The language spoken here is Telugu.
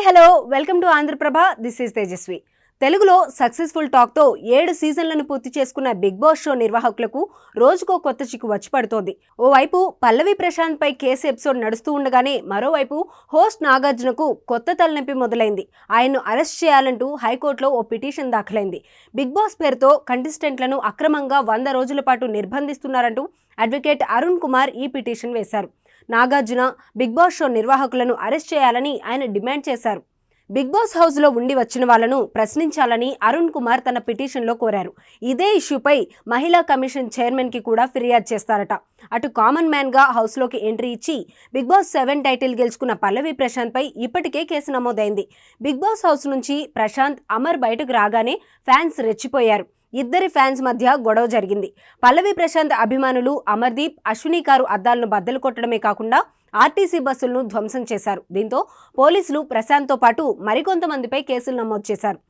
Hello welcome to Andhra Prabha. This is Tejaswi. తెలుగులో సక్సెస్ఫుల్ టాక్తో 7 సీజన్లను పూర్తి చేసుకున్న బిగ్ బాస్ షో నిర్వాహకులకు రోజుకో కొత్త చిక్కు వచ్చి పడుతోంది. ఓవైపు పల్లవి ప్రశాంత్ పై కేసు ఎపిసోడ్ నడుస్తూ ఉండగానే మరోవైపు హోస్ట్ నాగార్జునకు కొత్త తలనొప్పి మొదలైంది. ఆయన్ను అరెస్ట్ చేయాలంటూ హైకోర్టులో ఓ పిటిషన్ దాఖలైంది. బిగ్ బాస్ పేరుతో కంటెస్టెంట్లను అక్రమంగా 100 రోజుల పాటు నిర్బంధిస్తున్నారంటూ అడ్వకేట్ అరుణ్ కుమార్ ఈ పిటిషన్ వేశారు. నాగార్జున బిగ్ బాస్ షో నిర్వాహకులను అరెస్ట్ చేయాలని ఆయన డిమాండ్ చేశారు. బిగ్ బాస్ హౌస్లో ఉండి వచ్చిన వాళ్లను ప్రశ్నించాలని అరుణ్ కుమార్ తన పిటిషన్లో కోరారు. ఇదే ఇష్యూపై మహిళా కమిషన్ చైర్మన్కి కూడా ఫిర్యాదు చేస్తారట. అటు కామన్ మ్యాన్గా హౌస్లోకి ఎంట్రీ ఇచ్చి బిగ్ బాస్ 7 టైటిల్ గెలుచుకున్న పల్లవి ప్రశాంత్పై ఇప్పటికే కేసు నమోదైంది. బిగ్ బాస్ హౌస్ నుంచి ప్రశాంత్, అమర్ బయటకు రాగానే ఫ్యాన్స్ రెచ్చిపోయారు. ఇద్దరి ఫ్యాన్స్ మధ్య గొడవ జరిగింది. పల్లవి ప్రశాంత్ అభిమానులు అమర్దీప్, అశ్విని కారు అద్దాలను బద్దలు కొట్టడమే కాకుండా ఆర్టీసీ బస్సులను ధ్వంసం చేశారు. దీంతో పోలీసులు ప్రశాంత్తో పాటు మరికొంతమందిపై కేసులు నమోదు చేశారు.